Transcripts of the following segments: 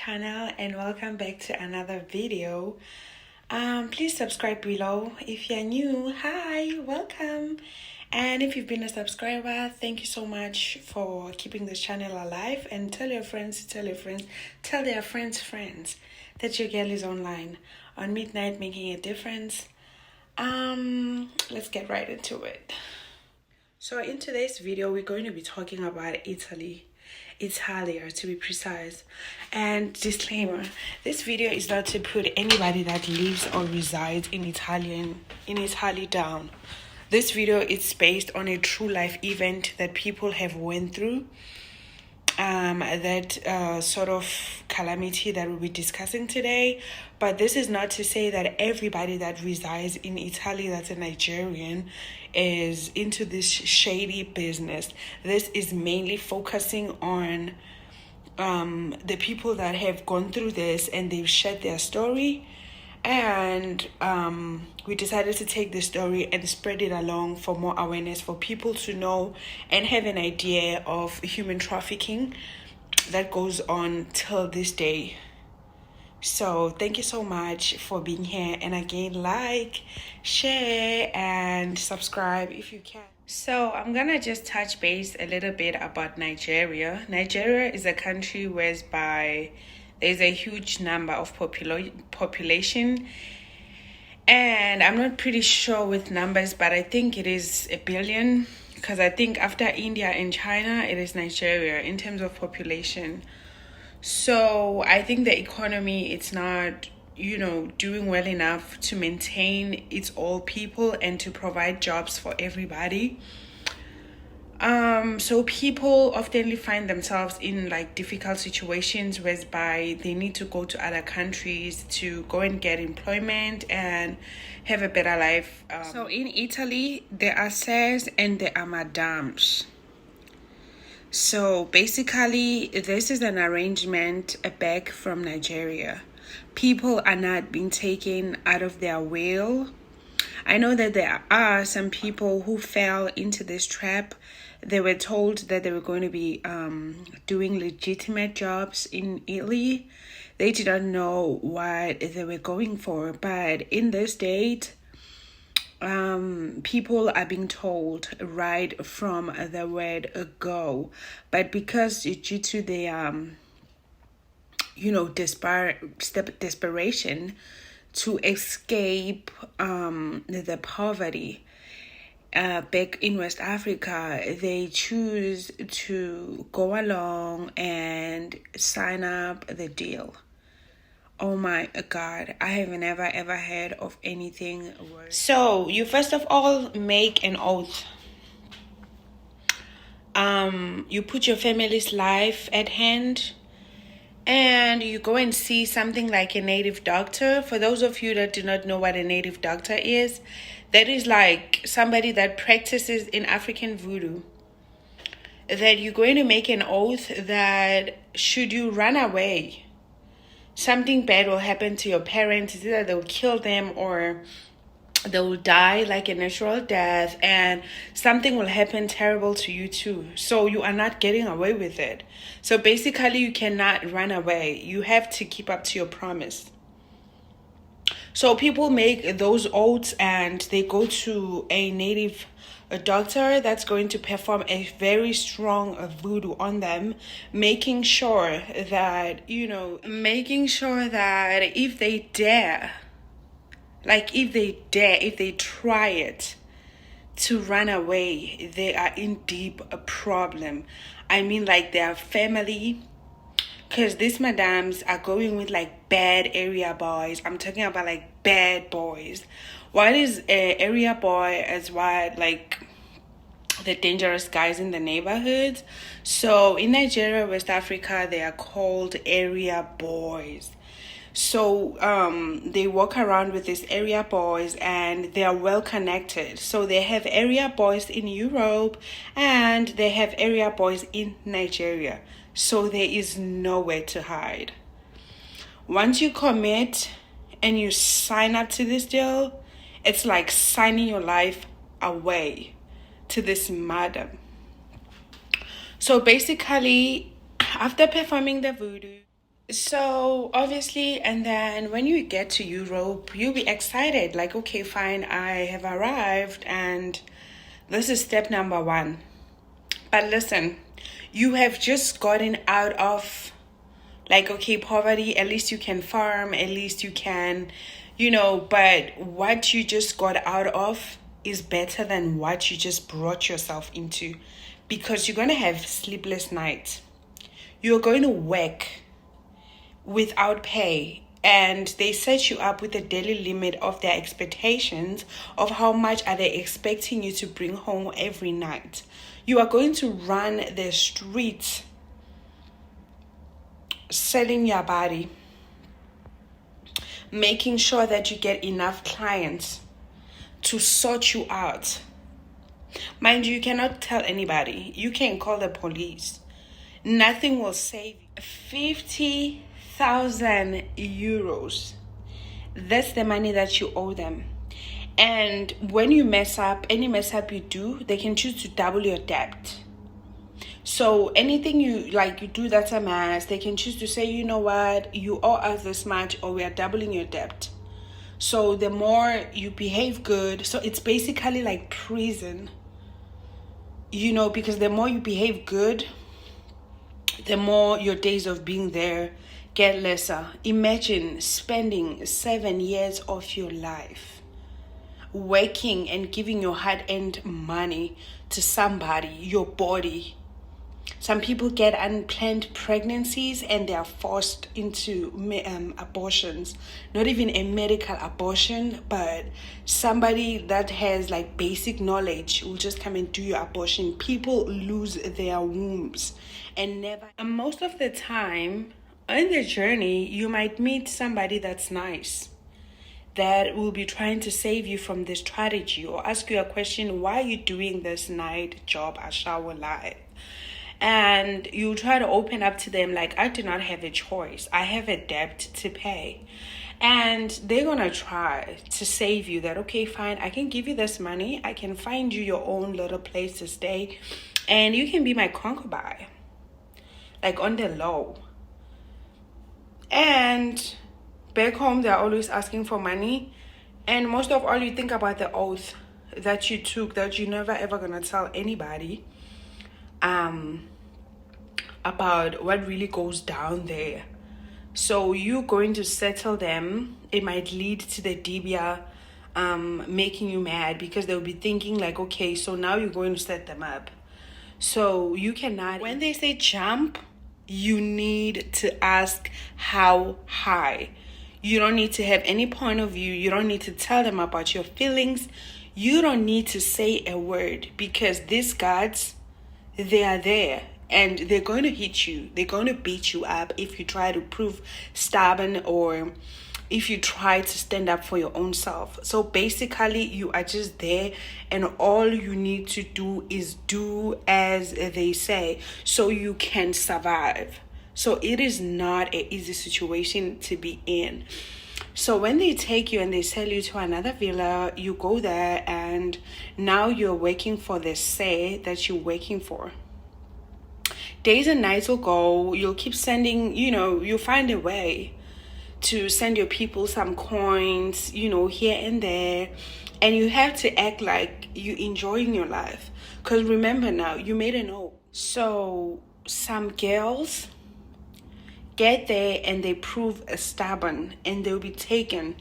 channel and welcome back to another video. Please subscribe below. If you're new, hi, welcome. And if you've been a subscriber, thank you so much for keeping this channel alive. And tell your friends, tell their friends that your girl is online on midnight making a difference. Let's get right into it. So in today's video, we're going to be talking about Italia to be precise. And disclaimer, this video is not to put anybody that lives or resides in Italy down. This video is based on a true life event that people have went through, that sort of calamity that we'll be discussing today. But this is not to say that everybody that resides in Italy that's a Nigerian is into this shady business. This is mainly focusing on the people that have gone through this and they've shared their story, and we decided to take the story and spread it along for more awareness, for people to know and have an idea of human trafficking that goes on till this day. So thank you so much for being here, and again, like, share and subscribe if you can. So I'm gonna just touch base a little bit about Nigeria. Nigeria is a country whereby there's a huge number of population, and I'm not pretty sure with numbers, but I think it is 1 billion, because I think after India and China, it is Nigeria in terms of population. So I think the economy, it's not, doing well enough to maintain its all people and to provide jobs for everybody. So people often find themselves in like difficult situations whereby they need to go to other countries to go and get employment and have a better life. So in Italy, there are sirs and there are madams. So basically, this is an arrangement back from Nigeria. People are not being taken out of their will. I know that there are some people who fell into this trap. They were told that they were going to be doing legitimate jobs in Italy. They did not know what they were going for. But in this state, people are being told right from the word go. But because due to the desperation to escape the poverty back in West Africa, they choose to go along and sign up the deal. Oh my God, I have never ever heard of anything worse. So you first of all make an oath. You put your family's life at hand, and you go and see something like a native doctor. For those of you that do not know what a native doctor is, that is like somebody that practices in African voodoo. That you're going to make an oath that should you run away, something bad will happen to your parents. Either they'll kill them or they'll die like a natural death, and something will happen terrible to you too. So you are not getting away with it. So basically, you cannot run away. You have to keep up to your promise. So people make those oaths and they go to a doctor that's going to perform a very strong voodoo on them, making sure that if they dare, if they try it to run away, they are in deep problem. I mean, like their family, because these madams are going with like bad area boys. I'm talking about like bad boys. What is a area boy as what, like the dangerous guys in the neighborhoods? So in Nigeria, West Africa, they are called area boys. So they walk around with these area boys and they are well connected. So they have area boys in Europe and they have area boys in Nigeria. So there is nowhere to hide. Once you commit and you sign up to this deal, it's like signing your life away to this madam. So basically, after performing the voodoo, So obviously, and then when you get to Europe, you'll be excited, like, okay, fine, I have arrived, and this is step number one. But listen, you have just gotten out of, like, okay, poverty. At least you can farm, at least you can, but what you just got out of is better than what you just brought yourself into, because you're going to have sleepless nights. You're going to work without pay, and they set you up with a daily limit of their expectations of how much are they expecting you to bring home every night. You are going to run the streets selling your body, making sure that you get enough clients to sort you out. Mind you, you cannot tell anybody. You can call the police. Nothing will save you. 50,000 euros. That's the money that you owe them. And when you mess up, any mess up you do, they can choose to double your debt. So anything you do that's a mess, they can choose to say, you know what, you owe us this much, or we are doubling your debt. So the more you behave good, so it's basically like prison, because the more you behave good, the more your days of being there get lesser. Imagine spending 7 years of your life working and giving your hard-earned money to somebody, your body. Some people get unplanned pregnancies and they are forced into abortions. Not even a medical abortion, but somebody that has like basic knowledge will just come and do your abortion. People lose their wombs and never. And most of the time in the journey, you might meet somebody that's nice, that will be trying to save you from this strategy, or ask you a question, why are you doing this night job at Shower Life? And you try to open up to them like, I do not have a choice. I have a debt to pay. And they're going to try to save you that, okay, fine, I can give you this money. I can find you your own little place to stay. And you can be my concubine, like on the low. And back home, they're always asking for money. And most of all, you think about the oath that you took, that you're never ever going to tell anybody about what really goes down there. So you going to settle them, it might lead to the dibia making you mad, because they'll be thinking like, okay, so now you're going to set them up. So you cannot, when they say jump, you need to ask how high. You don't need to have any point of view. You don't need to tell them about your feelings. You don't need to say a word, because these guards, they are there and they're going to hit you. They're going to beat you up if you try to prove stubborn, or if you try to stand up for your own self. So basically, you are just there, and all you need to do is do as they say, so you can survive. So it is not an easy situation to be in. So when they take you and they sell you to another villa, you go there, and now you're working for the say that you're working for. Days and nights will go. You'll keep sending, you'll find a way to send your people some coins, here and there. And you have to act like you're enjoying your life. Because remember now, you made an oath. So some girls get there and they prove stubborn, and they'll be taken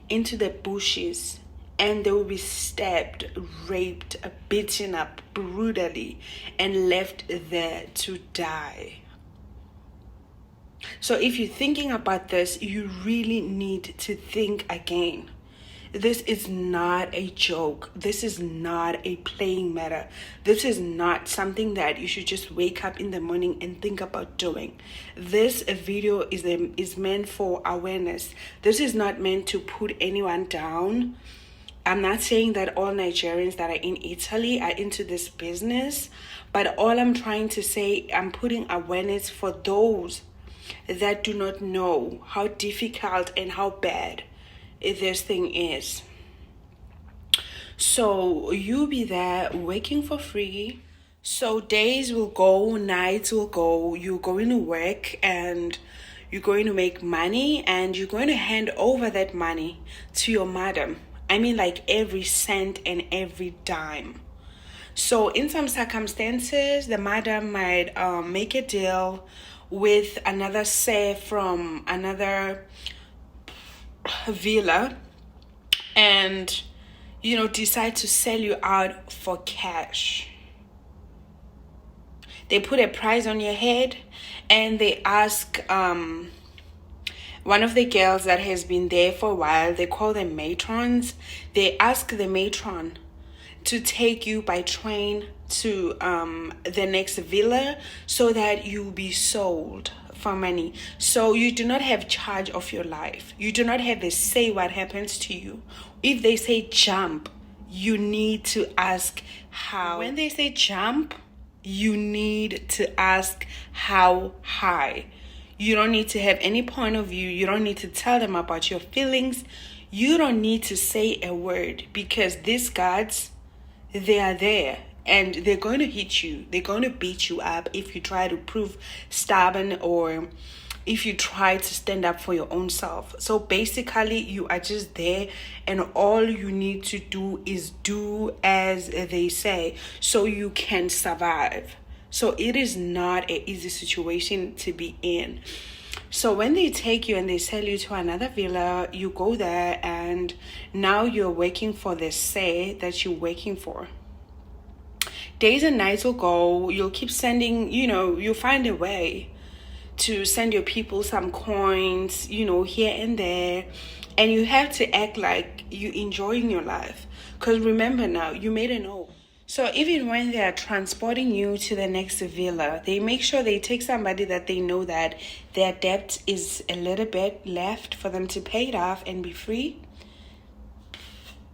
into the bushes, and they will be stabbed, raped, beaten up brutally, and left there to die. So if you're thinking about this, you really need to think again. This is not a joke. This is not a playing matter. This is not something that you should just wake up in the morning and think about doing. This video is meant for awareness. This is not meant to put anyone down. I'm not saying that all Nigerians that are in Italy are into this business, but all I'm trying to say, I'm putting awareness for those that do not know how difficult and how bad this thing is. So you be there working for free. So days will go, nights will go, you're going to work, and you're going to make money, and you're going to hand over that money to your madam. I mean, like every cent and every dime. So in some circumstances, the madam might make a deal with another say from another villa, and decide to sell you out for cash. They put a price on your head, and they ask one of the girls that has been there for a while, they call them matrons, they ask the matron to take you by train to the next villa so that you'll be sold for money. So you do not have charge of your life. You do not have a say what happens to you. If they say jump, you need to ask how. When they say jump, you need to ask how high. You don't need to have any point of view. You don't need to tell them about your feelings. You don't need to say a word, because these guards, they are there and they're going to hit you. They're going to beat you up if you try to prove stubborn, or if you try to stand up for your own self. So basically, you are just there, and all you need to do is do as they say so you can survive. So it is not an easy situation to be in. So when they take you and they sell you to another villa, you go there, and now you're working for the say that you're working for. Days and nights will go. You'll keep sending, you'll find a way to send your people some coins, here and there. And you have to act like you're enjoying your life. Because remember now, you made an oath. So even when they are transporting you to the next villa, they make sure they take somebody that they know that their debt is a little bit left for them to pay it off and be free.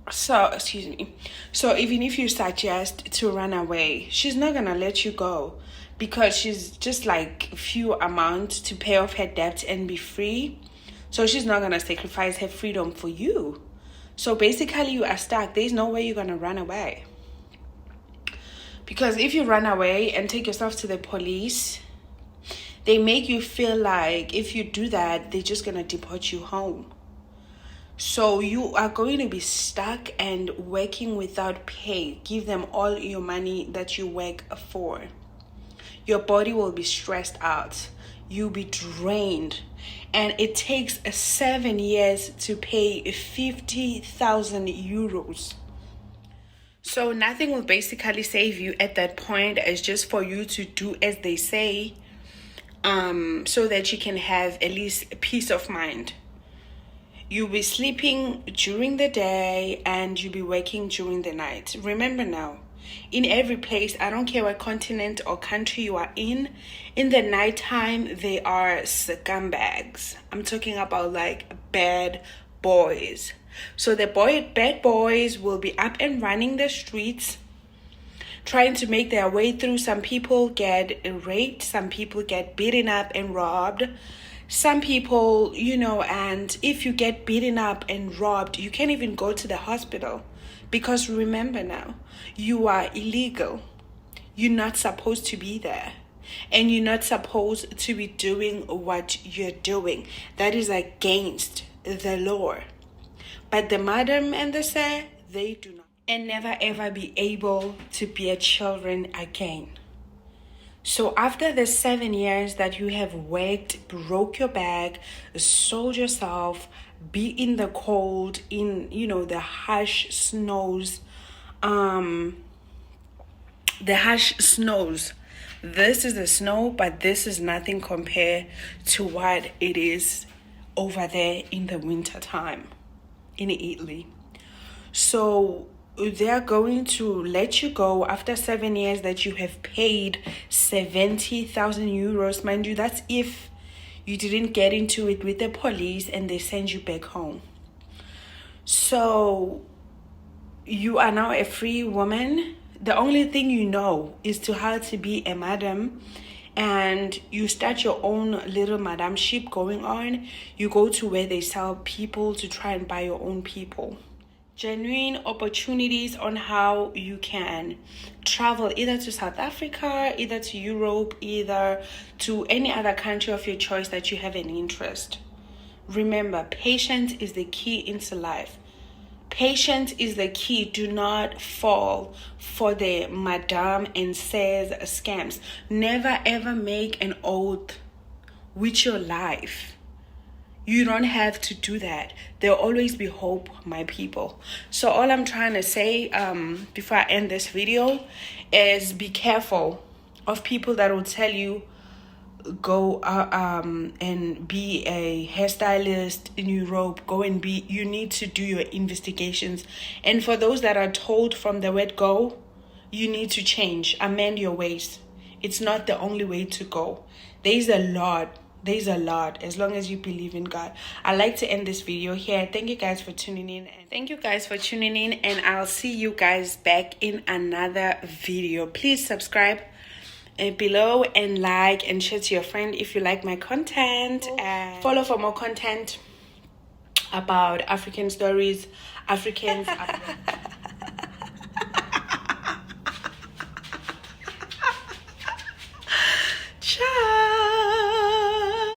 So even if you suggest to run away, she's not going to let you go, because she's just like few amount to pay off her debt and be free. So she's not going to sacrifice her freedom for you. So basically you are stuck. There's no way you're going to run away. Because if you run away and take yourself to the police, they make you feel like if you do that, they're just going to deport you home. So you are going to be stuck and working without pay. Give them all your money that you work for. Your body will be stressed out. You'll be drained. And it takes 7 years to pay 50,000 euros. So nothing will basically save you at that point. It's just for you to do as they say, so that you can have at least peace of mind. You'll be sleeping during the day and you'll be working during the night. Remember now, in every place, I don't care what continent or country you are in the nighttime, they are scumbags. I'm talking about like bad boys. So the bad boys will be up and running the streets, trying to make their way through. Some people get raped, some people get beaten up and robbed. Some people, and if you get beaten up and robbed, you can't even go to the hospital, because remember now, you are illegal. You're not supposed to be there, and you're not supposed to be doing what you're doing. That is against the law. But the madam and the sir, they do not, and never ever be able to bear children again. So after the 7 years that you have worked, broke your back, sold yourself, be in the cold, in, the harsh snows, this is the snow, but this is nothing compared to what it is over there in the winter time in Italy. So they are going to let you go after 7 years that you have paid 70,000 euros. Mind you, that's if you didn't get into it with the police and they send you back home. So you are now a free woman. The only thing you know is to how to be a madam, and you start your own little madamship going on. You go to where they sell people to try and buy your own people. genuine opportunities on how you can travel either to South Africa, either to Europe, either to any other country of your choice that you have an interest. Remember, patience is the key into life. Patience is the key. Do not fall for the Madame and Says scams. Never ever make an oath with your life. You don't have to do that. There'll always be hope, my people. So all I'm trying to say before I end this video is be careful of people that will tell you go and be a hairstylist in Europe. You need to do your investigations. And for those that are told from the word go, you need to change, amend your ways. It's not the only way to go. There's a lot, as long as you believe in God. I'd like to end this video here. Thank you guys for tuning in. And I'll see you guys back in another video. Please subscribe below and like and share to your friend if you like my content, and follow for more content about African stories, Africans.